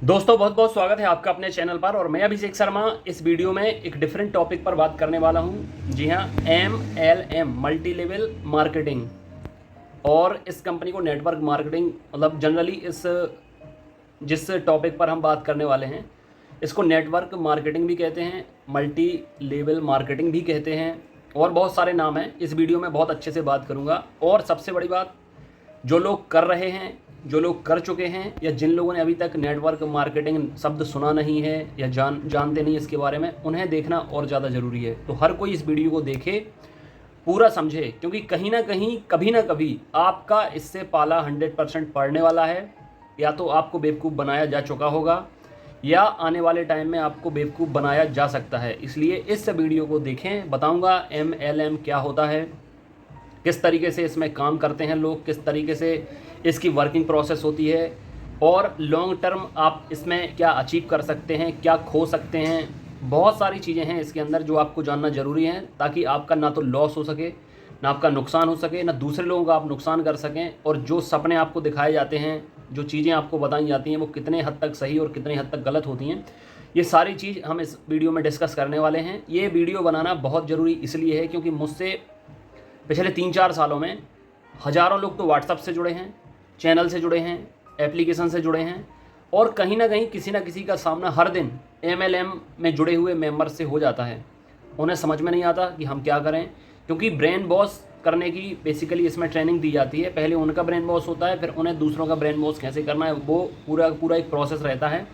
दोस्तों बहुत बहुत स्वागत है आपका अपने चैनल पर। और मैं अभिषेक शर्मा इस वीडियो में एक डिफरेंट टॉपिक पर बात करने वाला हूं। जी हां, MLM मल्टी लेवल मार्केटिंग। और इस कंपनी को नेटवर्क मार्केटिंग मतलब जनरली जिस टॉपिक पर हम बात करने वाले हैं इसको नेटवर्क मार्केटिंग भी कहते हैं, मल्टी लेवल मार्केटिंग भी कहते हैं, और बहुत सारे नाम हैं। इस वीडियो में बहुत अच्छे से बात करूँगा। और सबसे बड़ी बात, जो लोग कर रहे हैं, जो लोग कर चुके हैं, या जिन लोगों ने अभी तक नेटवर्क मार्केटिंग शब्द सुना नहीं है या जानते नहीं इसके बारे में, उन्हें देखना और ज़्यादा ज़रूरी है। तो हर कोई इस वीडियो को देखे, पूरा समझे, क्योंकि कहीं ना कहीं कभी ना कभी आपका इससे पाला 100% पड़ने वाला है। या तो आपको बेवकूफ़ बनाया जा चुका होगा या आने वाले टाइम में आपको बेवकूफ़ बनाया जा सकता है। इसलिए इस वीडियो को देखें। बताऊंगा MLM क्या होता है, किस तरीके से इसमें काम करते हैं लोग, किस तरीके से इसकी वर्किंग प्रोसेस होती है, और लॉन्ग टर्म आप इसमें क्या अचीव कर सकते हैं, क्या खो सकते हैं। बहुत सारी चीज़ें हैं इसके अंदर जो आपको जानना ज़रूरी है, ताकि आपका ना तो लॉस हो सके, ना आपका नुकसान हो सके, ना दूसरे लोगों का आप नुकसान कर सकें। और जो सपने आपको दिखाए जाते हैं, जो चीज़ें आपको बताई जाती हैं, वो कितने हद तक सही और कितनी हद तक गलत होती हैं, ये सारी चीज़ हम इस वीडियो में डिस्कस करने वाले हैं। ये वीडियो बनाना बहुत ज़रूरी इसलिए है क्योंकि मुझसे पिछले 3-4 सालों में हज़ारों लोग तो व्हाट्सएप से जुड़े हैं, चैनल से जुड़े हैं, एप्लीकेशन से जुड़े हैं, और कहीं ना कहीं किसी ना किसी का सामना हर दिन MLM में जुड़े हुए मेंबर से हो जाता है। उन्हें समझ में नहीं आता कि हम क्या करें, क्योंकि ब्रेन वॉश करने की बेसिकली इसमें ट्रेनिंग दी जाती है। पहले उनका ब्रेन वॉश होता है, फिर उन्हें दूसरों का ब्रेन वॉश कैसे करना है, वो पूरा एक प्रोसेस रहता है।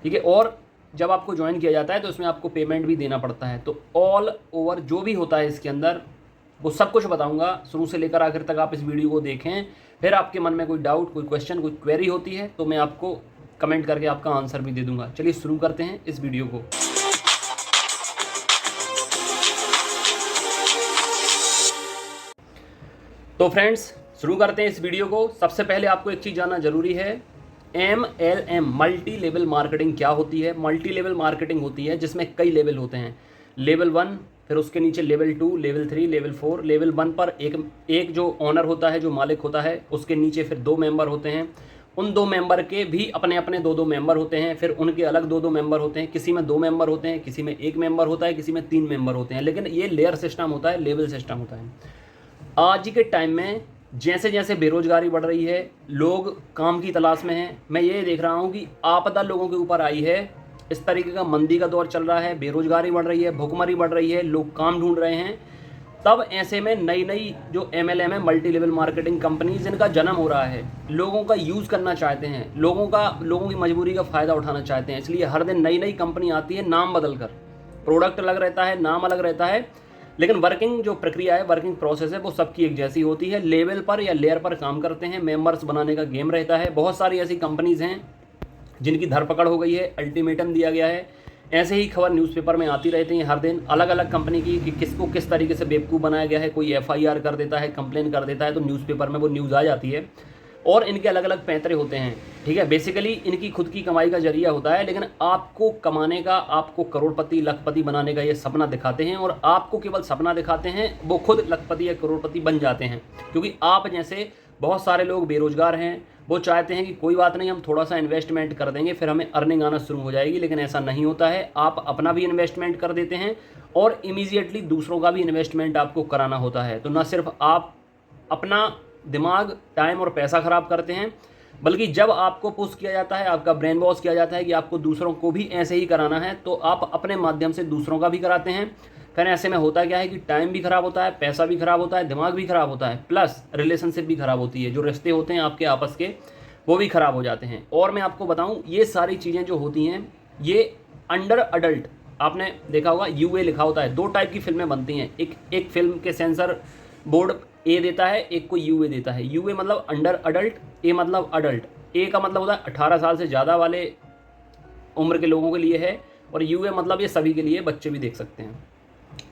ठीक है। और जब आपको ज्वाइन किया जाता है तो इसमें आपको पेमेंट भी देना पड़ता है। तो ऑल ओवर जो भी होता है इसके अंदर, वो सब कुछ बताऊंगा। शुरू से लेकर आखिर तक आप इस वीडियो को देखें। फिर आपके मन में कोई डाउट, कोई क्वेश्चन, कोई क्वेरी होती है तो मैं आपको कमेंट करके आपका आंसर भी दे दूंगा। चलिए शुरू करते हैं इस वीडियो को। तो फ्रेंड्स, शुरू करते हैं इस वीडियो को। सबसे पहले आपको एक चीज़ जानना जरूरी है, MLM मल्टी लेवल मार्केटिंग क्या होती है। मल्टी लेवल मार्केटिंग होती है जिसमें कई लेवल होते हैं। लेवल 1, फिर उसके नीचे लेवल 2, लेवल 3, लेवल 4। लेवल 1 पर एक जो ओनर होता है, जो मालिक होता है, उसके नीचे फिर 2 मेंबर होते हैं। उन 2 मेंबर के भी अपने अपने 2-2 मेंबर होते हैं। फिर उनके अलग 2-2 मेंबर होते हैं। किसी में 2 मेंबर होते हैं, किसी में 1 मेंबर होता है, किसी में 3 मेंबर होते हैं। लेकिन ये लेयर सिस्टम होता है, लेवल सिस्टम होता है। आज के टाइम में जैसे जैसे बेरोजगारी बढ़ रही है, लोग काम की तलाश में हैं। मैं ये देख रहा हूँ कि आपदा लोगों के ऊपर आई है। इस तरीके का मंदी का दौर चल रहा है, बेरोजगारी बढ़ रही है, भुखमरी बढ़ रही है, लोग काम ढूंढ रहे हैं। तब ऐसे में नई नई जो MLM है, मल्टी लेवल मार्केटिंग कंपनी, जिनका जन्म हो रहा है, लोगों का यूज़ करना चाहते हैं, लोगों की मजबूरी का फ़ायदा उठाना चाहते हैं। इसलिए हर दिन नई नई कंपनी आती है, नाम बदल कर। प्रोडक्ट अलग रहता है, नाम अलग रहता है, लेकिन वर्किंग जो प्रक्रिया है, वर्किंग प्रोसेस है, वो सबकी एक जैसी होती है। लेवल पर या लेयर पर काम करते हैं, मेंबर्स बनाने का गेम रहता है। बहुत सारी ऐसी कंपनीज़ हैं जिनकी धरपकड़ हो गई है, अल्टीमेटम दिया गया है। ऐसे ही खबर न्यूज़पेपर में आती रहती हैं हर दिन, अलग अलग कंपनी की, कि किसको किस तरीके से बेवकूफ़ बनाया गया है। कोई FIR कर देता है, कंप्लेन कर देता है, तो न्यूज़पेपर में वो न्यूज़ आ जाती है। और इनके अलग अलग पैंतरे होते हैं। ठीक है। बेसिकली इनकी खुद की कमाई का जरिया होता है, लेकिन आपको कमाने का, आपको करोड़पति लखपति बनाने का ये सपना दिखाते हैं। और आपको केवल सपना दिखाते हैं, वो खुद लखपति या करोड़पति बन जाते हैं। क्योंकि आप जैसे बहुत सारे लोग बेरोजगार हैं, वो चाहते हैं कि कोई बात नहीं, हम थोड़ा सा इन्वेस्टमेंट कर देंगे, फिर हमें अर्निंग आना शुरू हो जाएगी। लेकिन ऐसा नहीं होता है। आप अपना भी इन्वेस्टमेंट कर देते हैं और इमीडिएटली दूसरों का भी इन्वेस्टमेंट आपको कराना होता है। तो न सिर्फ आप अपना दिमाग, टाइम और पैसा ख़राब करते हैं, बल्कि जब आपको पुश किया जाता है, आपका ब्रेन वॉश किया जाता है कि आपको दूसरों को भी ऐसे ही कराना है, तो आप अपने माध्यम से दूसरों का भी कराते हैं। फिर ऐसे में होता क्या है कि टाइम भी ख़राब होता है, पैसा भी ख़राब होता है, दिमाग भी ख़राब होता है, प्लस रिलेशनशिप भी ख़राब होती है। जो रिश्ते होते हैं आपके आपस के, वो भी ख़राब हो जाते हैं। और मैं आपको बताऊं, ये सारी चीज़ें जो होती हैं, ये अंडर अडल्ट, आपने देखा होगा UA लिखा होता है। 2 टाइप की फिल्में बनती हैं। एक फिल्म के सेंसर बोर्ड A देता है, एक को UA देता है। UA मतलब अंडर अडल्ट, A मतलब अडल्ट। A का मतलब होता है 18 साल से ज़्यादा वाले उम्र के लोगों के लिए है, और UA मतलब ये सभी के लिए, बच्चे भी देख सकते हैं।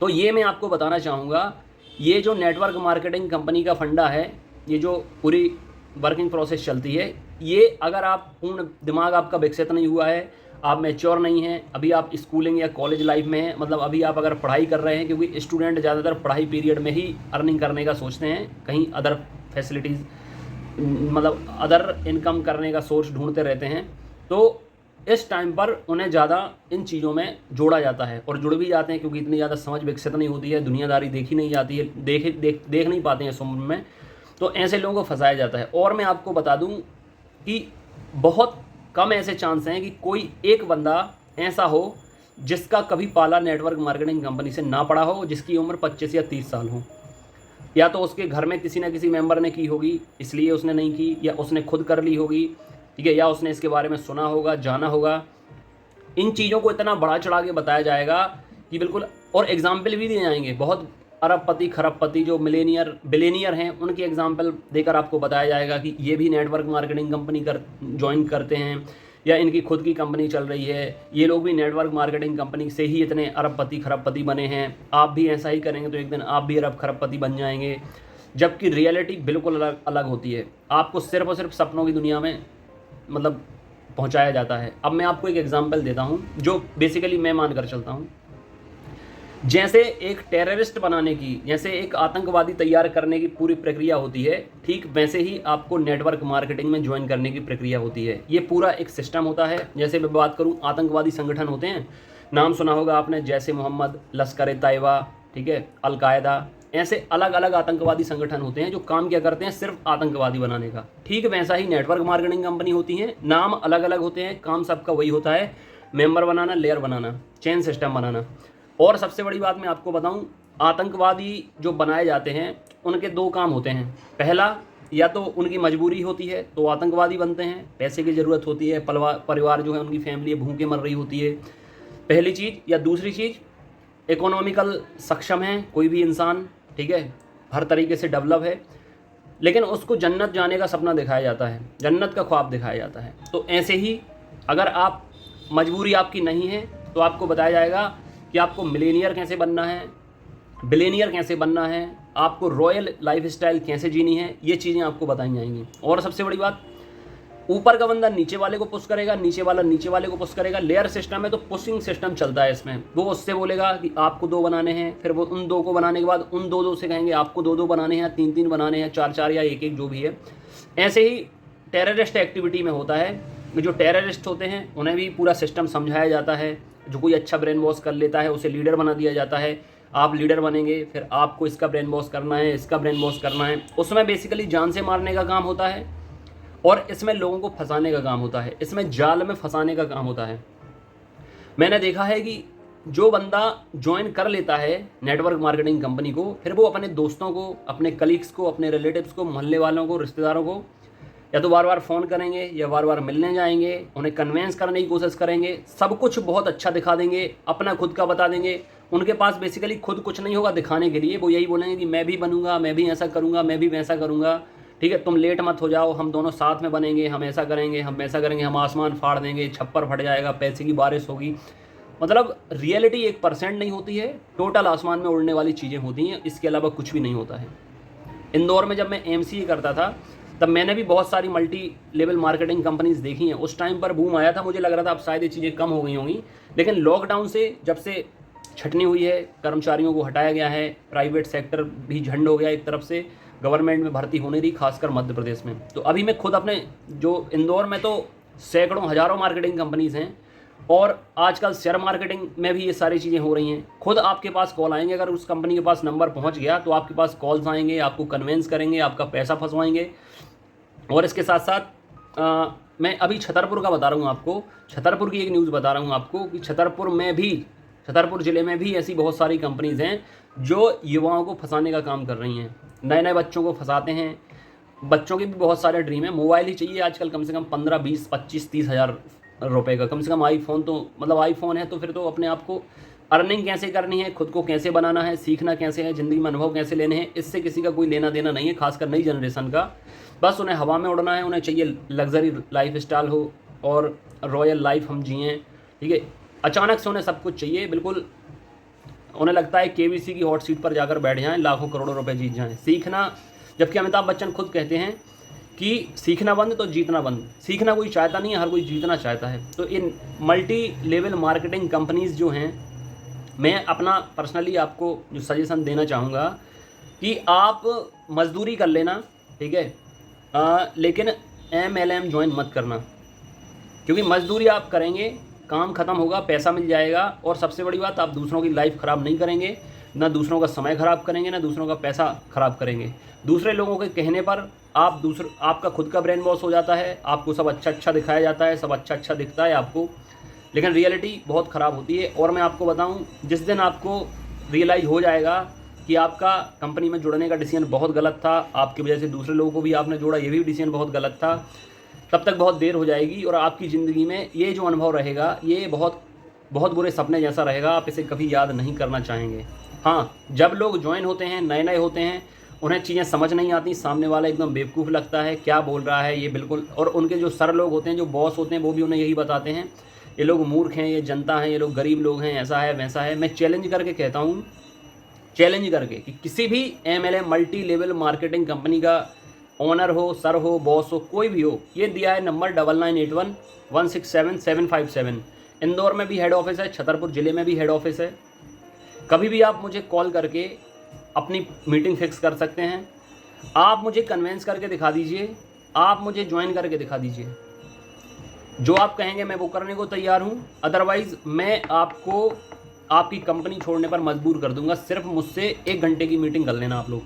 तो ये मैं आपको बताना चाहूँगा, ये जो नेटवर्क मार्केटिंग कंपनी का फंडा है, ये जो पूरी वर्किंग प्रोसेस चलती है, ये अगर आप पूर्ण दिमाग आपका विकसित नहीं हुआ है, आप मैच्योर नहीं हैं, अभी आप स्कूलिंग या कॉलेज लाइफ में हैं, मतलब अभी आप अगर पढ़ाई कर रहे हैं, क्योंकि स्टूडेंट ज़्यादातर पढ़ाई पीरियड में ही अर्निंग करने का सोचते हैं, कहीं अदर फैसिलिटीज़ मतलब अदर इनकम करने का सोर्स ढूंढते रहते हैं। तो इस टाइम पर उन्हें ज़्यादा इन चीज़ों में जोड़ा जाता है और जुड़ भी जाते हैं, क्योंकि इतनी ज़्यादा समझ विकसित नहीं होती है, दुनियादारी देखी नहीं जाती है, देख नहीं पाते हैं इस उम्र में, तो ऐसे लोगों को फंसाया जाता है। और मैं आपको बता दूं कि बहुत कम ऐसे चांस हैं कि कोई एक बंदा ऐसा हो जिसका कभी पाला नेटवर्क मार्केटिंग कंपनी से ना पड़ा हो, जिसकी उम्र 25 या 30 साल हो। या तो उसके घर में किसी ना किसी मेंबर ने की होगी इसलिए उसने नहीं की, या उसने खुद कर ली होगी, ठीक है, या उसने इसके बारे में सुना होगा, जाना होगा। इन चीज़ों को इतना बढ़ा चढ़ा के बताया जाएगा कि बिल्कुल, और एग्जाम्पल भी दिए जाएंगे। बहुत अरबपति खरबपति जो बिलेनियर हैं उनके एग्जाम्पल देकर आपको बताया जाएगा कि ये भी नेटवर्क मार्केटिंग कंपनी ज्वाइन करते हैं, या इनकी खुद की कंपनी चल रही है, ये लोग भी नेटवर्क मार्केटिंग कंपनी से ही इतने अरबपति खरबपति बने हैं, आप भी ऐसा ही करेंगे तो एक दिन आप भी अरब खरबपति बन जाएंगे। जबकि रियलिटी बिल्कुल अलग अलग होती है। आपको सिर्फ और सिर्फ सपनों की दुनिया में मतलब पहुंचाया जाता है। अब मैं आपको एक एग्जांपल देता हूं जो बेसिकली मैं मानकर चलता हूं। जैसे एक टेररिस्ट बनाने की, जैसे एक आतंकवादी तैयार करने की पूरी प्रक्रिया होती है, ठीक वैसे ही आपको नेटवर्क मार्केटिंग में ज्वाइन करने की प्रक्रिया होती है। ये पूरा एक सिस्टम होता है। जैसे मैं बात करूं, आतंकवादी संगठन होते हैं, नाम सुना होगा आपने, जैसे मोहम्मद, लश्कर तैयबा, ठीक है, अलकायदा, ऐसे अलग अलग आतंकवादी संगठन होते हैं जो काम क्या करते हैं, सिर्फ आतंकवादी बनाने का। ठीक वैसा ही नेटवर्क मार्केटिंग कंपनी होती है, नाम अलग अलग होते हैं, काम सबका वही होता है, मेंबर बनाना, लेयर बनाना, चेन सिस्टम बनाना। और सबसे बड़ी बात मैं आपको बताऊं, आतंकवादी जो बनाए जाते हैं उनके दो काम होते हैं। पहला, या तो उनकी मजबूरी होती है तो आतंकवादी बनते हैं, पैसे की ज़रूरत होती है, परिवार जो है उनकी फैमिली भूखे मर रही होती है, पहली चीज़। या दूसरी चीज़, इकोनॉमिकल सक्षम है कोई भी इंसान, ठीक है, हर तरीके से डेवलप है, लेकिन उसको जन्नत जाने का सपना दिखाया जाता है, जन्नत का ख्वाब दिखाया जाता है। तो ऐसे ही अगर आप मजबूरी आपकी नहीं है तो आपको बताया जाएगा कि आपको मिलेनियर कैसे बनना है, बिलेनियर कैसे बनना है, आपको रॉयल लाइफस्टाइल कैसे जीनी है, ये चीज़ें आपको बताई जाएंगी। और सबसे बड़ी बात, ऊपर का बंदा नीचे वाले को पुश करेगा, नीचे वाला नीचे वाले को पुश करेगा। लेयर सिस्टम है तो पुशिंग सिस्टम चलता है इसमें। वो उससे बोलेगा कि आपको 2 बनाने हैं, फिर वो उन 2 को बनाने के बाद उन 2 से कहेंगे आपको 2 बनाने हैं, 3 बनाने हैं, 4 या 1 जो भी है। ऐसे ही टेररिस्ट एक्टिविटी में होता है, जो टेररिस्ट होते हैं उन्हें भी पूरा सिस्टम समझाया जाता है। जो कोई अच्छा ब्रेन वॉश कर लेता है उसे लीडर बना दिया जाता है, आप लीडर बनेंगे, फिर आपको इसका ब्रेन वॉश करना है, इसका ब्रेन वॉश करना है। उसमें बेसिकली जान से मारने का काम होता है और इसमें लोगों को फंसाने का काम होता है, इसमें जाल में फंसाने का काम होता है। मैंने देखा है कि जो बंदा ज्वाइन कर लेता है नेटवर्क मार्केटिंग कंपनी को, फिर वो अपने दोस्तों को, अपने कलीग्स को, अपने रिलेटिव्स को, मोहल्ले वालों को, रिश्तेदारों को या तो बार बार फ़ोन करेंगे या बार बार मिलने जाएंगे, उन्हें कन्वेंस करने की कोशिश करेंगे, सब कुछ बहुत अच्छा दिखा देंगे, अपना खुद का बता देंगे। उनके पास बेसिकली खुद कुछ नहीं होगा दिखाने के लिए, वो यही बोलेंगे कि मैं भी बनूंगा, मैं भी ऐसा करूंगा, मैं भी वैसा करूंगा, ठीक है, तुम लेट मत हो जाओ, हम दोनों साथ में बनेंगे, हम ऐसा करेंगे, हम वैसा करेंगे, हम आसमान फाड़ देंगे, छप्पर फट जाएगा, पैसे की बारिश होगी। मतलब रियलिटी 1% नहीं होती है, टोटल आसमान में उड़ने वाली चीज़ें होती हैं, इसके अलावा कुछ भी नहीं होता है। इंदौर में जब मैं MCA करता था तब मैंने भी बहुत सारी मल्टी लेवल मार्केटिंग कंपनीज देखी हैं। उस टाइम पर बूम आया था, मुझे लग रहा था अब शायद ये चीज़ें कम हो गई होंगी, लेकिन लॉकडाउन से जब से छटनी हुई है, कर्मचारियों को हटाया गया है, प्राइवेट सेक्टर भी झंड हो गया एक तरफ से, गवर्नमेंट में भर्ती होने रही, खासकर मध्य प्रदेश में। तो अभी मैं खुद अपने जो इंदौर में तो सैकड़ों हज़ारों मार्केटिंग कंपनीज़ हैं, और आजकल शेयर मार्केटिंग में भी ये सारी चीज़ें हो रही हैं। खुद आपके पास कॉल आएंगे, अगर उस कंपनी के पास नंबर पहुंच गया तो आपके पास कॉल्स आएंगे, आपको कन्वेंस करेंगे, आपका पैसा फंसवाएंगे। और इसके साथ साथ मैं अभी छतरपुर का बता रहा हूँ आपको, छतरपुर की एक न्यूज़ बता रहा हूँ आपको कि छतरपुर ज़िले में भी ऐसी बहुत सारी कंपनीज़ हैं जो युवाओं को फंसाने का काम कर रही हैं, नए नए बच्चों को फंसाते हैं। बच्चों के भी बहुत सारे ड्रीम है, मोबाइल ही चाहिए आजकल कम से कम 15, 20, 25, 30 हज़ार रुपए का, कम से कम आईफोन, तो मतलब आईफोन है तो फिर तो अपने आप को अर्निंग कैसे करनी है, खुद को कैसे बनाना है, सीखना कैसे है, ज़िंदगी में अनुभव कैसे लेने हैं, इससे किसी का कोई लेना देना नहीं है, खासकर नई जनरेशन का। बस उन्हें हवा में उड़ना है, उन्हें चाहिए लग्जरी लाइफ स्टाइल हो और रॉयल लाइफ हम जिएँ, ठीक है। अचानक से उन्हें सब कुछ चाहिए, बिल्कुल उन्हें लगता है KBC की हॉट सीट पर जाकर बैठ जाएं, लाखों करोड़ों रुपए जीत जाएं। सीखना, जबकि अमिताभ बच्चन खुद कहते हैं कि सीखना बंद तो जीतना बंद। सीखना कोई चाहता नहीं है, हर कोई जीतना चाहता है। तो इन मल्टी लेवल मार्केटिंग कंपनीज़ जो हैं, मैं अपना पर्सनली आपको जो सजेशन देना चाहूँगा कि आप मजदूरी कर लेना, ठीक है, लेकिन MLM ज्वाइन मत करना। क्योंकि मजदूरी आप करेंगे, काम खत्म होगा, पैसा मिल जाएगा, और सबसे बड़ी बात, आप दूसरों की लाइफ ख़राब नहीं करेंगे, ना दूसरों का समय ख़राब करेंगे, ना दूसरों का पैसा ख़राब करेंगे। दूसरे लोगों के कहने पर आपका खुद का ब्रेन वॉश हो जाता है, आपको सब अच्छा अच्छा दिखाया जाता है, सब अच्छा अच्छा दिखता है आपको, लेकिन रियलिटी बहुत ख़राब होती है। और मैं आपको बताऊं, जिस दिन आपको रियलाइज़ हो जाएगा कि आपका कंपनी में जुड़ने का डिसीजन बहुत गलत था, आपकी वजह से दूसरे लोगों को भी आपने जोड़ा, ये भी डिसीजन बहुत गलत था, तब तक बहुत देर हो जाएगी और आपकी ज़िंदगी में ये जो अनुभव रहेगा ये बहुत बहुत बुरे सपने जैसा रहेगा, आप इसे कभी याद नहीं करना चाहेंगे। हाँ, जब लोग ज्वाइन होते हैं, नए नए होते हैं, उन्हें चीज़ें समझ नहीं आती, सामने वाला एकदम बेवकूफ़ लगता है, क्या बोल रहा है ये बिल्कुल, और उनके जो सर लोग होते हैं, जो बॉस होते हैं, वो भी उन्हें यही बताते हैं, ये लोग मूर्ख हैं, ये जनता है, ये लोग गरीब लोग हैं, ऐसा है वैसा है। मैं चैलेंज करके कहता हूँ, चैलेंज करके, कि किसी भी MLM multi level marketing company का ओनर हो, सर हो, बॉस हो, कोई भी हो, ये दिया है नंबर 9981167757। इंदौर में भी हेड ऑफिस है, छतरपुर ज़िले में भी हेड ऑफिस है। कभी भी आप मुझे कॉल करके अपनी मीटिंग फिक्स कर सकते हैं। आप मुझे कन्वेंस करके दिखा दीजिए, आप मुझे ज्वाइन करके दिखा दीजिए, जो आप कहेंगे मैं वो करने को तैयार हूँ। अदरवाइज़ मैं आपको आपकी कंपनी छोड़ने पर मजबूर कर दूंगा। सिर्फ मुझसे 1 घंटे की मीटिंग कर लेना, आप लोग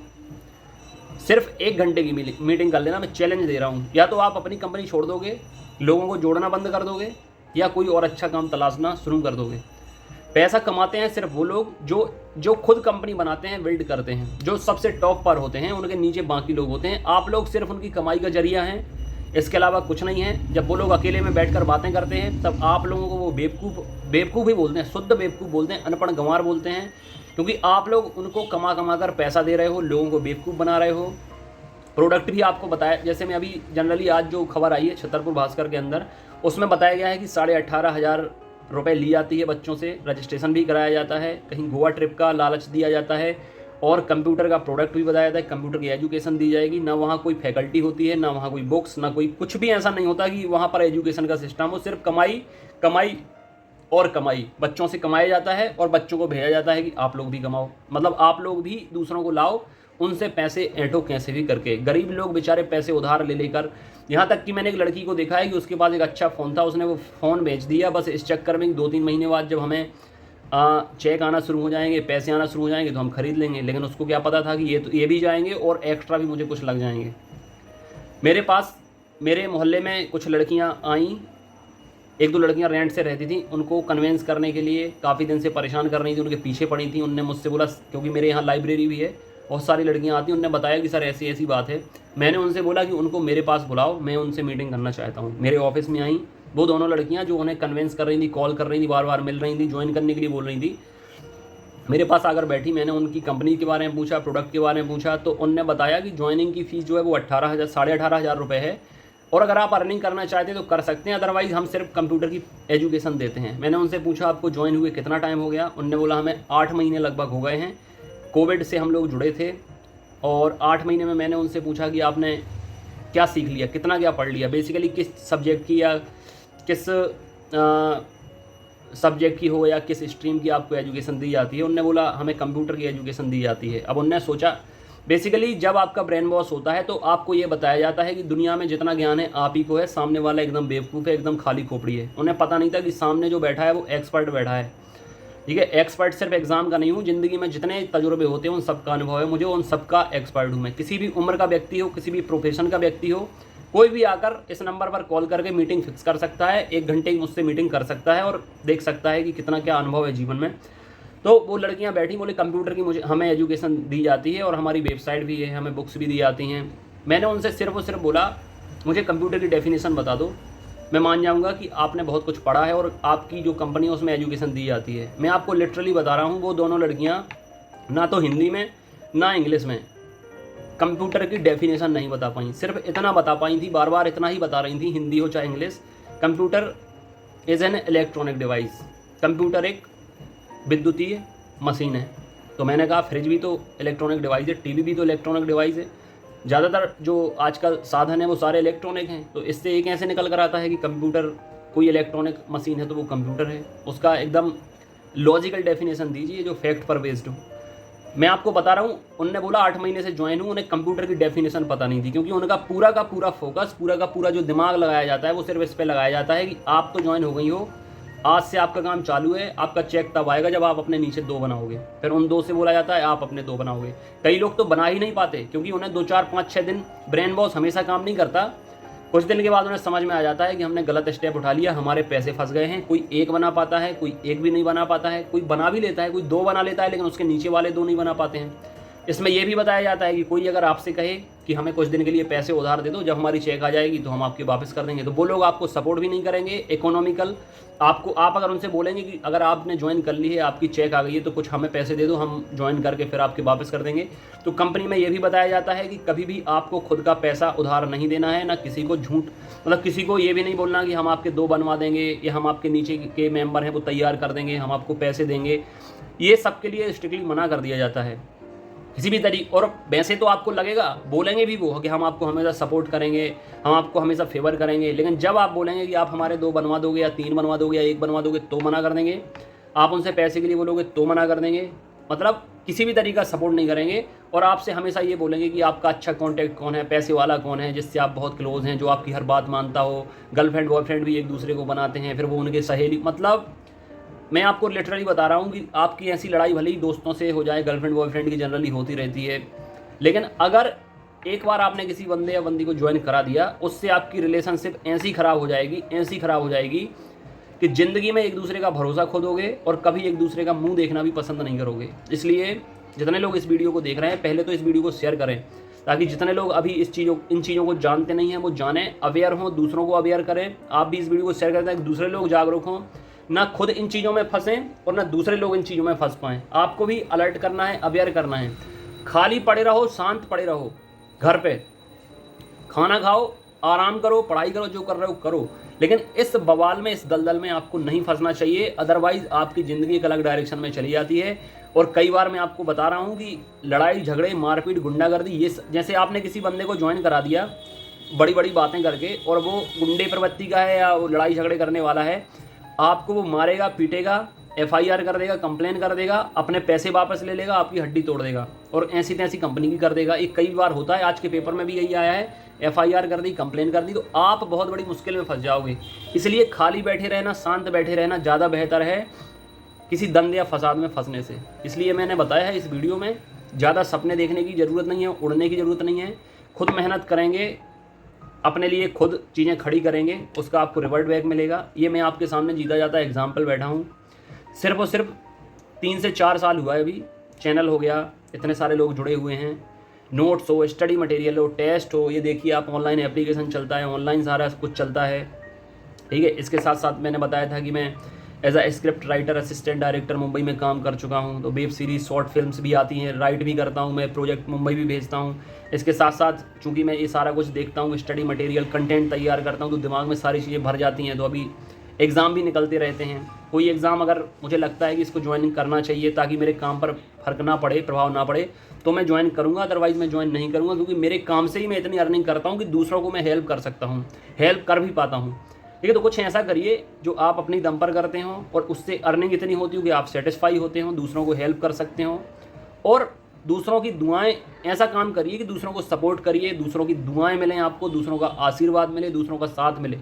सिर्फ 1 घंटे की मीटिंग कर लेना। मैं चैलेंज दे रहा हूँ, या तो आप अपनी कंपनी छोड़ दोगे, लोगों को जोड़ना बंद कर दोगे, या कोई और अच्छा काम तलाशना शुरू कर दोगे। पैसा कमाते हैं सिर्फ वो लोग जो खुद कंपनी बनाते हैं, बिल्ड करते हैं, जो सबसे टॉप पर होते हैं, उनके नीचे बाकी लोग होते हैं। आप लोग सिर्फ उनकी कमाई का जरिया हैं, इसके अलावा कुछ नहीं है। जब वो लोग अकेले में बैठकर बातें करते हैं, तब आप लोगों को वो बेवकूफ़ ही बोलते हैं, शुद्ध बेवकूफ़ बोलते हैं, अनपढ़ गंवार बोलते हैं, क्योंकि आप लोग उनको कमा कमा कर पैसा दे रहे हो, लोगों को बेवकूफ़ बना रहे हो। प्रोडक्ट भी आपको बताया, जैसे मैं अभी जनरली आज जो खबर आई है छतरपुर भास्कर के अंदर, उसमें बताया गया है कि 18,500 रुपये ली जाती है बच्चों से, रजिस्ट्रेशन भी कराया जाता है, कहीं गोवा ट्रिप का लालच दिया जाता है, और कंप्यूटर का प्रोडक्ट भी बताया जाता है, कंप्यूटर की एजुकेशन दी जाएगी। ना वहाँ कोई फैकल्टी होती है, ना वहाँ कोई बुक्स, ना कोई कुछ भी ऐसा नहीं होता कि वहाँ पर एजुकेशन का सिस्टम हो। सिर्फ कमाई कमाई और कमाई, बच्चों से कमाया जाता है और बच्चों को भेजा जाता है कि आप लोग भी कमाओ, मतलब आप लोग भी दूसरों को लाओ, उनसे पैसे ऐंठो कैसे भी करके। गरीब लोग बेचारे पैसे उधार ले लेकर, यहाँ तक कि मैंने एक लड़की को देखा है कि उसके पास एक अच्छा फ़ोन था, उसने वो फ़ोन बेच दिया बस इस चक्कर में 2-3 महीने बाद जब हमें चेक आना शुरू हो जाएंगे, पैसे आना शुरू हो जाएंगे, तो हम खरीद लेंगे। लेकिन उसको क्या पता था कि ये भी जाएंगे और एक्स्ट्रा भी मुझे कुछ लग जाएंगे। मेरे पास मेरे मोहल्ले में कुछ लड़कियां आईं, 1-2 लड़कियां रेंट से रहती थी, उनको कन्वेंस करने के लिए काफ़ी दिन से परेशान कर रही थी, उनके पीछे पड़ी थी। उनने मुझसे बोला, क्योंकि मेरे यहाँ लाइब्रेरी भी है, बहुत सारी लड़कियाँ आती हैं, उनने बताया कि सर ऐसी ऐसी बात है। मैंने उनसे बोला कि उनको मेरे पास बुलाओ, मैं उनसे मीटिंग करना चाहता हूँ। मेरे ऑफिस में आई वो दोनों लड़कियां जो उन्हें कन्वेंस कर रही थी, कॉल कर रही थी, बार बार मिल रही थी, ज्वाइन करने के लिए बोल रही थी, मेरे पास आकर बैठी। मैंने उनकी कंपनी के बारे में पूछा, प्रोडक्ट के बारे में पूछा, तो उनने बताया कि ज्वाइनिंग की फ़ीस जो है वो 18,000 रुपये है, और अगर आप अर्निंग करना चाहते हैं तो कर सकते हैं, अदरवाइज़ हम सिर्फ कंप्यूटर की एजुकेशन देते हैं। मैंने उनसे पूछा आपको ज्वाइन हुए कितना टाइम हो गया, उनने बोला हमें 8 महीने लगभग हो गए हैं, कोविड से हम लोग जुड़े थे, और 8 महीने में मैंने उनसे पूछा कि आपने क्या सीख लिया, कितना क्या पढ़ लिया, बेसिकली किस सब्जेक्ट की या किस सब्जेक्ट की हो या किस स्ट्रीम की आपको एजुकेशन दी जाती है। उनने बोला हमें कंप्यूटर की एजुकेशन दी जाती है। अब उनने सोचा, बेसिकली जब आपका ब्रेन वॉश होता है तो आपको ये बताया जाता है कि दुनिया में जितना ज्ञान है आप ही को है, सामने वाला एकदम बेवकूफ़ है, एकदम खाली खोपड़ी है। उन्हें पता नहीं था कि सामने जो बैठा है वो एक्सपर्ट बैठा है। ठीक है, एक्सपर्ट सिर्फ एग्जाम का नहीं हूँ, ज़िंदगी में जितने तजुर्बे होते हैं उन सबका अनुभव है मुझे, उन सबका एक्सपर्ट हूँ मैं। किसी भी उम्र का व्यक्ति हो, किसी भी प्रोफेशन का व्यक्ति हो, कोई भी आकर इस नंबर पर कॉल करके मीटिंग फिक्स कर सकता है, 1 घंटे की मुझसे मीटिंग कर सकता है और देख सकता है कि कितना क्या अनुभव है जीवन में। तो वो लड़कियां बैठी, बोले कंप्यूटर की मुझे हमें एजुकेशन दी जाती है और हमारी वेबसाइट भी है, हमें बुक्स भी दी जाती हैं। मैंने उनसे सिर्फ और सिर्फ बोला मुझे कंप्यूटर की डेफिनेशन बता दो, मैं मान जाऊंगा कि आपने बहुत कुछ पढ़ा है और आपकी जो कंपनी है उसमें एजुकेशन दी जाती है। मैं आपको लिटरली बता रहा हूँ, वो दोनों लड़कियाँ ना तो हिंदी में ना इंग्लिश में कंप्यूटर की डेफिनेशन नहीं बता पाई, सिर्फ इतना बता पाई थी, बार बार इतना ही बता रही थी, हिंदी हो चाहे English. Computer is an electronic device, computer एक विद्युतीय मशीन है। तो मैंने कहा फ्रिज भी तो इलेक्ट्रॉनिक डिवाइस है, टीवी भी तो इलेक्ट्रॉनिक डिवाइस है, ज़्यादातर जो आजकल साधन है वो सारे इलेक्ट्रॉनिक हैं। तो इससे एक ऐसे निकल कर आता है कि कंप्यूटर कोई इलेक्ट्रॉनिक मशीन है तो वो कंप्यूटर है। उसका एकदम लॉजिकल डेफिनेशन दीजिए जो फैक्ट पर बेस्ड हो। मैं आपको बता रहा हूँ, उन्होंने बोला 8 महीने से ज्वाइन हूँ, उन्हें कंप्यूटर की डेफिनेशन पता नहीं थी, क्योंकि उनका पूरा का पूरा फोकस, पूरा का पूरा जो दिमाग लगाया जाता है वो सिर्फ इस पर लगाया जाता है कि आप तो ज्वाइन हो गई हो, आज से आपका काम चालू है, आपका चेक तब आएगा जब आप अपने नीचे 2 बनाओगे। फिर उन 2 से बोला जाता है आप अपने 2 बनाओगे। कई लोग तो बना ही नहीं पाते, क्योंकि उन्हें 2 4 5 6 दिन ब्रेन वॉश हमेशा काम नहीं करता। कुछ दिन के बाद उन्हें समझ में आ जाता है कि हमने गलत स्टेप उठा लिया, हमारे पैसे फंस गए हैं। कोई 1 बना पाता है, कोई 1 भी नहीं बना पाता है, कोई बना भी लेता है, कोई 2 बना लेता है, लेकिन उसके नीचे वाले 2 नहीं बना पाते हैं। इसमें यह भी बताया जाता है कि कोई अगर आपसे कहे कि हमें कुछ दिन के लिए पैसे उधार दे दो, जब हमारी चेक आ जाएगी तो हम आपके वापस कर देंगे, तो वो लोग आपको सपोर्ट भी नहीं करेंगे इकोनॉमिकल। आप अगर उनसे बोलेंगे कि अगर आपने ज्वाइन कर ली है, आपकी चेक आ गई है, तो कुछ हमें पैसे दे दो, हम ज्वाइन करके फिर आपके वापस कर देंगे। तो कंपनी में ये भी बताया जाता है कि कभी भी आपको खुद का पैसा उधार नहीं देना है, ना किसी को झूठ, मतलब किसी को ये भी नहीं बोलना कि हम आपके 2 बनवा देंगे, या हम आपके नीचे के मेंबर हैं वो तैयार कर देंगे, हम आपको पैसे देंगे। ये सब के लिए स्ट्रिक्टली मना कर दिया जाता है किसी भी तरीके। और वैसे तो आपको लगेगा, बोलेंगे भी वो कि हम आपको हमेशा सपोर्ट करेंगे, हम आपको हमेशा फेवर करेंगे, लेकिन जब आप बोलेंगे कि आप हमारे 2 बनवा दोगे या 3 बनवा दोगे या 1 बनवा दोगे तो मना कर देंगे। आप उनसे पैसे के लिए बोलोगे तो मना कर देंगे, मतलब किसी भी तरीका सपोर्ट नहीं करेंगे। और आपसे हमेशा ये बोलेंगे कि आपका अच्छा कॉन्टैक्ट कौन है, पैसे वाला कौन है, जिससे आप बहुत क्लोज हैं, जो आपकी हर बात मानता हो। गर्लफ्रेंड बॉयफ्रेंड भी एक दूसरे को बनाते हैं, फिर वो उनके सहेली, मतलब मैं आपको लिटरली बता रहा हूँ कि आपकी ऐसी लड़ाई भले ही दोस्तों से हो जाए, गर्लफ्रेंड बॉयफ्रेंड की जनरली होती रहती है, लेकिन अगर एक बार आपने किसी बंदे या बंदी को ज्वाइन करा दिया, उससे आपकी रिलेशनशिप ऐसी ख़राब हो जाएगी, ऐसी ख़राब हो जाएगी कि ज़िंदगी में एक दूसरे का भरोसा खो दोगे और कभी एक दूसरे का मुंह देखना भी पसंद नहीं करोगे। इसलिए जितने लोग इस वीडियो को देख रहे हैं, पहले तो इस वीडियो को शेयर करें, ताकि जितने लोग अभी इन चीज़ों को जानते नहीं हैं वो जानें, अवेयर हों, दूसरों को अवेयर करें। आप भी इस वीडियो को शेयर करते हैं, दूसरे लोग जागरूक हों, ना खुद इन चीज़ों में फंसें और ना दूसरे लोग इन चीज़ों में फंस पाएँ। आपको भी अलर्ट करना है, अवेयर करना है। खाली पड़े रहो, शांत पड़े रहो, घर पे खाना खाओ, आराम करो, पढ़ाई करो, जो कर रहे हो करो, लेकिन इस बवाल में, इस दलदल में आपको नहीं फंसना चाहिए। अदरवाइज़ आपकी ज़िंदगी एक अलग डायरेक्शन में चली जाती है। और कई बार मैं आपको बता रहा हूँ कि लड़ाई झगड़े, मारपीट, गुंडागर्दी, ये जैसे आपने किसी बंदे को ज्वाइन करा दिया बड़ी बड़ी बातें करके, और वो गुंडे प्रवृत्ति का है या वो लड़ाई झगड़े करने वाला है, आपको वो मारेगा, पीटेगा, FIR कर देगा, कंप्लेन कर देगा, अपने पैसे वापस ले लेगा, आपकी हड्डी तोड़ देगा और ऐसी तैसी कंपनी की कर देगा। ये कई बार होता है, आज के पेपर में भी यही आया है, FIR कर दी, कंप्लेन कर दी, तो आप बहुत बड़ी मुश्किल में फंस जाओगे। इसलिए खाली बैठे रहना, शांत बैठे रहना ज़्यादा बेहतर है किसी दंड या फसाद में फंसने से। इसलिए मैंने बताया है इस वीडियो में, ज़्यादा सपने देखने की ज़रूरत नहीं है, उड़ने की ज़रूरत नहीं है। खुद मेहनत करेंगे, अपने लिए खुद चीज़ें खड़ी करेंगे, उसका आपको रिवर्ट बैक मिलेगा। ये मैं आपके सामने जीता जाता एग्जाम्पल बैठा हूँ। सिर्फ और सिर्फ 3 से 4 साल हुआ है, अभी चैनल हो गया, इतने सारे लोग जुड़े हुए हैं, नोट्स हो, स्टडी मटेरियल हो, टेस्ट हो, ये देखिए आप, ऑनलाइन एप्लीकेशन चलता है, ऑनलाइन सारा कुछ चलता है, ठीक है। इसके साथ साथ मैंने बताया था कि मैं as a script writer, assistant director Mumbai में काम कर चुका हूँ। तो वेब सीरीज़, शॉर्ट फिल्म्स भी आती हैं, राइट भी करता हूँ मैं, प्रोजेक्ट मुंबई भी भेजता हूँ। इसके साथ साथ चूँकि मैं ये सारा कुछ देखता हूँ, स्टडी मटेरियल, कंटेंट तैयार करता हूँ, तो दिमाग में सारी चीज़ें भर जाती हैं। तो अभी एग्ज़ाम भी निकलते रहते हैं, कोई एग्ज़ाम अगर मुझे लगता है कि इसको ज्वाइन करना चाहिए ताकि मेरे काम पर फ़र्क ना पड़े, प्रभाव ना पड़े, तो मैं ज्वाइन करूँगा, अदरवाइज़ मैं ज्वाइन नहीं करूँगा। क्योंकि मेरे काम से ही मैं इतनी अर्निंग करता हूँ कि दूसरों को मैं हेल्प कर सकता हूँ, हेल्प कर भी पाता हूँ, ठीक है। तो कुछ ऐसा करिए जो आप अपनी दम पर करते हो और उससे अर्निंग इतनी होती हो कि आप सेटिस्फाई होते हो, दूसरों को हेल्प कर सकते हो, और दूसरों की दुआएं, ऐसा काम करिए कि दूसरों को सपोर्ट करिए, दूसरों की दुआएं मिलें आपको, दूसरों का आशीर्वाद मिले, दूसरों का साथ मिले।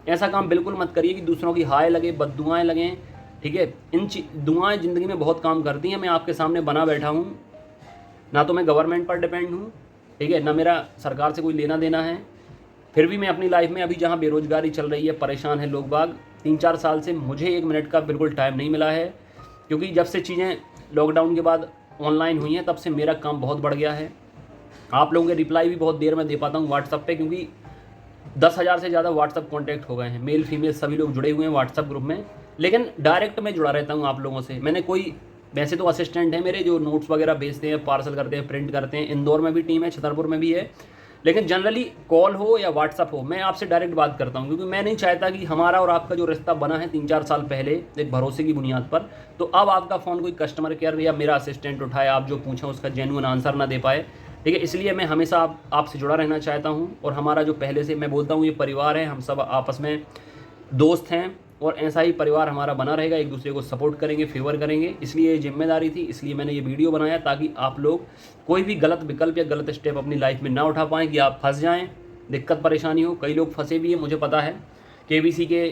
ऐसा काम बिल्कुल मत करिए कि दूसरों की हाय लगे, बद्दुआएं लगें, ठीक है। इन दुआएं ज़िंदगी में बहुत काम करती हैं। मैं आपके सामने बना बैठा हूँ, ना तो मैं गवर्नमेंट पर डिपेंड हूँ, ठीक है, ना मेरा सरकार से कोई लेना देना है, फिर भी मैं अपनी लाइफ में अभी जहाँ बेरोज़गारी चल रही है, परेशान है लोग बाग, 3-4 साल से मुझे 1 मिनट का बिल्कुल टाइम नहीं मिला है। क्योंकि जब से चीज़ें लॉकडाउन के बाद ऑनलाइन हुई हैं, तब से मेरा काम बहुत बढ़ गया है। आप लोगों के रिप्लाई भी बहुत देर में दे पाता हूँ व्हाट्सअप पे, क्योंकि 10,000 से ज़्यादा व्हाट्सअप कॉन्टैक्ट हो गए हैं, मेल फीमेल सभी लोग जुड़े हुए हैं व्हाट्सअप ग्रुप में। लेकिन डायरेक्ट मैं जुड़ा रहता हूँ आप लोगों से। मैंने कोई, वैसे तो असिस्टेंट है मेरे जो नोट्स वगैरह भेजते हैं, पार्सल करते हैं, प्रिंट करते हैं, इंदौर में भी टीम है, छतरपुर में भी है, लेकिन जनरली कॉल हो या व्हाट्सअप हो, मैं आपसे डायरेक्ट बात करता हूं। क्योंकि मैं नहीं चाहता कि हमारा और आपका जो रिश्ता बना है 3-4 साल पहले एक भरोसे की बुनियाद पर, तो अब आपका फ़ोन कोई कस्टमर केयर या मेरा असिस्टेंट उठाए, आप जो पूछें उसका जेन्युइन आंसर ना दे पाए, ठीक है। इसलिए मैं हमेशा आपसे जुड़ा रहना चाहता हूँ। और हमारा जो पहले से मैं बोलता हूँ ये परिवार है, हम सब आपस में दोस्त हैं, और ऐसा ही परिवार हमारा बना रहेगा, एक दूसरे को सपोर्ट करेंगे, फेवर करेंगे। इसलिए ये जिम्मेदारी थी, इसलिए मैंने ये वीडियो बनाया ताकि आप लोग कोई भी गलत विकल्प या गलत स्टेप अपनी लाइफ में ना उठा पाएँ कि आप फंस जाएँ, दिक्कत परेशानी हो। कई लोग फंसे भी हैं, मुझे पता है। केबीसी के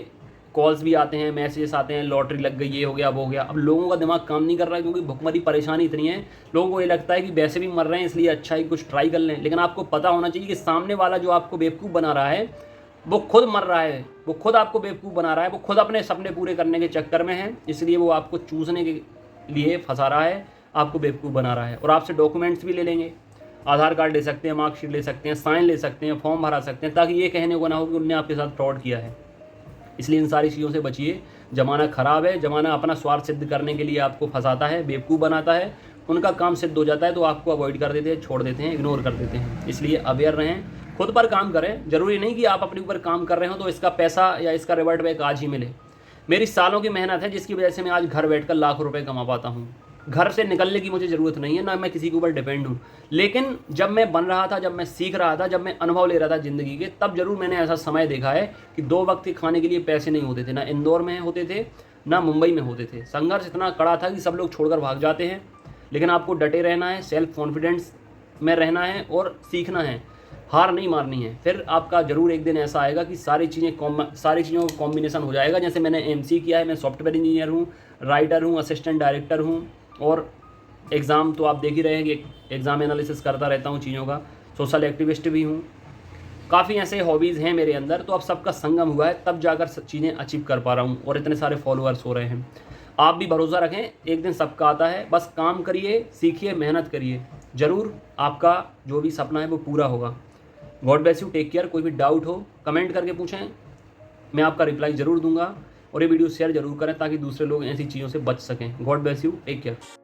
कॉल्स भी आते हैं, मैसेजेस आते हैं, लॉटरी लग गई, ये हो गया वो हो गया। अब लोगों का दिमाग काम नहीं कर रहा है क्योंकि भुखमरी परेशानी इतनी है, लोगों को ये लगता है कि वैसे भी मर रहे हैं इसलिए अच्छा ही कुछ ट्राई कर लें। लेकिन आपको पता होना चाहिए कि सामने वाला जो आपको बेवकूफ़ बना रहा है वो खुद मर रहा है, वो खुद आपको बेवकूफ़ बना रहा है, वो खुद अपने सपने पूरे करने के चक्कर में है, इसलिए वो आपको चूसने के लिए फंसा रहा है, आपको बेवकूफ़ बना रहा है। और आपसे डॉक्यूमेंट्स भी ले लेंगे, आधार कार्ड ले सकते हैं, मार्कशीट ले सकते हैं, साइन ले सकते हैं, फॉर्म भरा सकते हैं, ताकि ये कहने को ना हो कि उनने आपके साथ फ्रॉड किया है। इसलिए इन सारी चीज़ों से बचिए। ज़माना ख़राब है, ज़माना अपना स्वार्थ सिद्ध करने के लिए आपको फंसाता है, बेवकूफ़ बनाता है। उनका काम सिद्ध हो जाता है तो आपको अवॉइड कर देते हैं, छोड़ देते हैं, इग्नोर कर देते हैं। इसलिए अवेयर रहें, खुद पर काम करें। ज़रूरी नहीं कि आप अपने ऊपर काम कर रहे हो तो इसका पैसा या इसका रिवर्ट बैक आज ही मिले। मेरी सालों की मेहनत है जिसकी वजह से मैं आज घर बैठकर लाखों रुपए कमा पाता हूँ। घर से निकलने की मुझे ज़रूरत नहीं है, ना मैं किसी के ऊपर डिपेंड हूँ। लेकिन जब मैं बन रहा था, जब मैं सीख रहा था, जब मैं अनुभव ले रहा था ज़िंदगी के, तब ज़रूर मैंने ऐसा समय देखा है कि 2 वक्त के खाने के लिए पैसे नहीं होते थे। ना इंदौर में होते थे, ना मुंबई में होते थे। संघर्ष इतना कड़ा था कि सब लोग छोड़कर भाग जाते हैं। लेकिन आपको डटे रहना है, सेल्फ कॉन्फिडेंस में रहना है और सीखना है, हार नहीं मारनी है। फिर आपका ज़रूर एक दिन ऐसा आएगा कि सारी चीज़ों का कॉम्बिनेशन हो जाएगा। जैसे मैंने एमसी किया है, मैं सॉफ्टवेयर इंजीनियर हूँ, राइटर हूँ, असिस्टेंट डायरेक्टर हूँ, और एग्ज़ाम तो आप देख ही रहे हैं कि एग्ज़ाम एनालिसिस करता रहता हूँ चीज़ों का, सोशल एक्टिविस्ट भी हूँ। काफ़ी ऐसे हॉबीज़ हैं मेरे अंदर, तो अब सबका संगम हुआ है, तब जाकर चीज़ें अचीव कर पा रहा हूँ और इतने सारे फॉलोअर्स हो रहे हैं। आप भी भरोसा रखें, एक दिन सबका आता है। बस काम करिए, सीखिए, मेहनत करिए, ज़रूर आपका जो भी सपना है वो पूरा होगा। God bless you, take care. कोई भी डाउट हो कमेंट करके पूछें, मैं आपका रिप्लाई ज़रूर दूंगा। और ये वीडियो शेयर ज़रूर करें ताकि दूसरे लोग ऐसी चीज़ों से बच सकें। God bless you, take care.